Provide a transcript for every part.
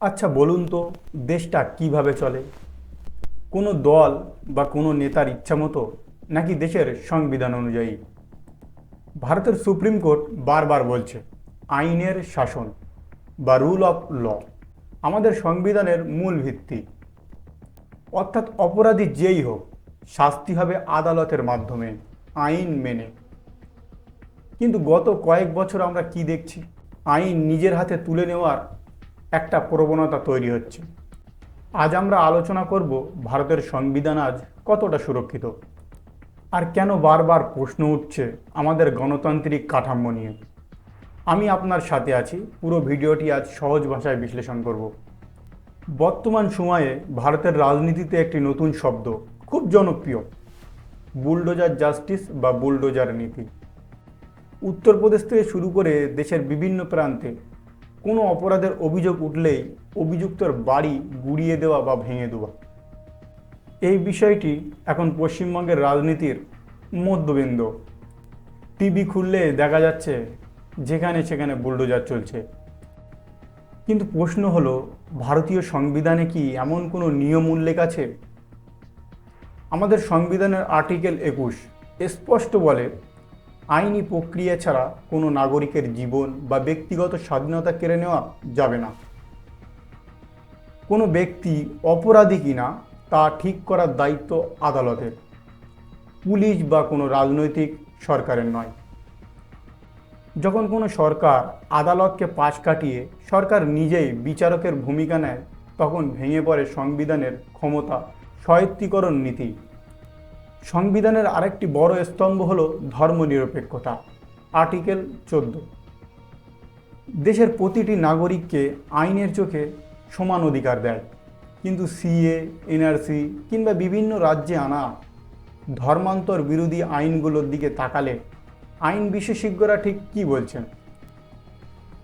আচ্ছা বলুন তো, দেশটা কিভাবে চলে? কোনো দল বা কোনো নেতার ইচ্ছামতো, নাকি দেশের সংবিধান অনুযায়ী? ভারতের সুপ্রিম কোর্ট বারবার বলছে আইনের শাসন বা রুল অফ ল আমাদের সংবিধানের মূল ভিত্তি। অর্থাৎ অপরাধী যেই হোক, শাস্তি হবে আদালতের মাধ্যমে, আইন মেনে। কিন্তু গত কয়েক বছর আমরা কি দেখছি? আইন নিজের হাতে তুলে নেওয়ার একটা প্রবণতা তৈরি হচ্ছে। আজ আমরা আলোচনা করব ভারতের সংবিধান আজ কতটা সুরক্ষিত, আর কেন বারবার প্রশ্ন উঠছে আমাদের গণতান্ত্রিক কাঠামো নিয়ে। আমি আপনার সাথে আছি, পুরো ভিডিওটি আজ সহজ ভাষায় বিশ্লেষণ করব। বর্তমান সময়ে ভারতের রাজনীতিতে একটি নতুন শব্দ খুব জনপ্রিয়, বুলডোজার জাস্টিস বা বুলডোজার নীতি। উত্তরপ্রদেশ থেকে শুরু করে দেশের বিভিন্ন প্রান্তে কোনো অপরাধের অভিযোগ উঠলেই অভিযুক্তর বাড়ি গুড়িয়ে দেওয়া বা ভেঙে দেওয়া। এই বিষয়টি এখন পশ্চিমবঙ্গের রাজনীতির মধ্যবিন্দু। টিভি খুললে দেখা যাচ্ছে যেখানে সেখানে বুলডোজার চলছে। কিন্তু প্রশ্ন হলো, ভারতীয় সংবিধানে কি এমন কোনো নিয়ম উল্লেখ আছে? আমাদের সংবিধানের আর্টিকেল 21 স্পষ্ট বলে, আইনি প্রক্রিয়া ছাড়া কোনো নাগরিকের জীবন বা ব্যক্তিগত স্বাধীনতা কেড়ে নেওয়া যাবে না। কোনো ব্যক্তি অপরাধী কিনা তা ঠিক করার দায়িত্ব আদালতের, পুলিশ বা কোনো রাজনৈতিক সরকারের নয়। যখন কোনো সরকার আদালতকে পাশ কাটিয়ে সরকার নিজেই বিচারকের ভূমিকা নেয়, তখন ভেঙে পড়ে সংবিধানের ক্ষমতা স্বায়ত্তীকরণ নীতি। সংবিধানের আরেকটি বড় স্তম্ভ হল ধর্মনিরপেক্ষতা, আর্টিকেল 14। দেশের প্রতিটি নাগরিককে আইনের চোখে সমান অধিকার দেয়। কিন্তু সিএ, এনআরসি কিংবা বিভিন্ন রাজ্যে আনা ধর্মান্তর বিরোধী আইনগুলোর দিকে তাকালে আইন বিশেষজ্ঞরা ঠিক কী বলছেন?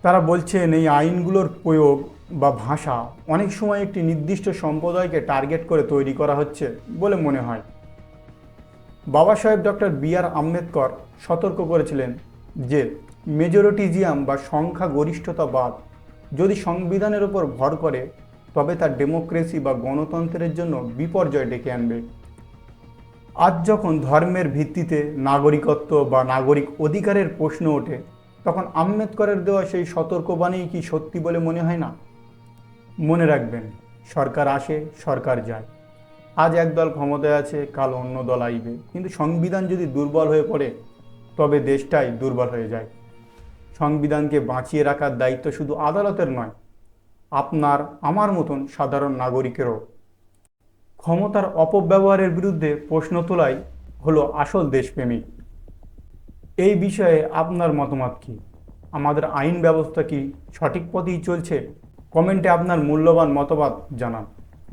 তারা বলছেন এই আইনগুলোর প্রয়োগ বা ভাষা অনেক সময় একটি নির্দিষ্ট সম্প্রদায়কে টার্গেট করে তৈরি করা হচ্ছে বলে মনে হয়। বাবা সাহেব ডক্টর বি.আর. আম্বেদকর সতর্ক করেছিলেন যে মেজরিটিজিয়াম বা সংখ্যাগরিষ্ঠতাবাদ যদি সংবিধানের উপর ভর করে, তবে তা ডেমোক্রেসি বা গণতন্ত্রের জন্য বিপর্যয় ডেকে আনবে। আজ যখন ধর্মের ভিত্তিতে নাগরিকত্ব বা নাগরিক অধিকারের প্রশ্ন ওঠে, তখন আম্বেদকরের দেওয়া সেই সতর্কবাণী কি সত্যি বলে মনে হয় না? মনে রাখবেন, সরকার আসে, সরকার যায়। আজ এক দল ক্ষমতায় আছে, কাল অন্য দল আসবে, কিন্তু সংবিধান যদি দুর্বল হয়ে পড়ে, তবে দেশটাই দুর্বল হয়ে যায়। সংবিধানকে বাঁচিয়ে রাখার দায়িত্ব শুধু আদালতের নয়, আপনার আমার মতন সাধারণ নাগরিকেরও। ক্ষমতার অপব্যবহারের বিরুদ্ধে প্রশ্ন তোলাই হলো আসল দেশপ্রেমিক। এই বিষয়ে আপনার মতামত কী? আমাদের আইন ব্যবস্থা কি সঠিক পথেই চলছে? কমেন্টে আপনার মূল্যবান মতামত জানান।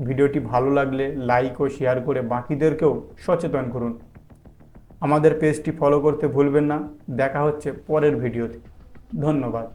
ভিডিওটি ভালো লাগলে লাইক ও শেয়ার করে বাকিদেরকেও সচেতন করুন। আমাদের পেজটি ফলো করতে ভুলবেন না। দেখা হচ্ছে পরের ভিডিওতে। ধন্যবাদ।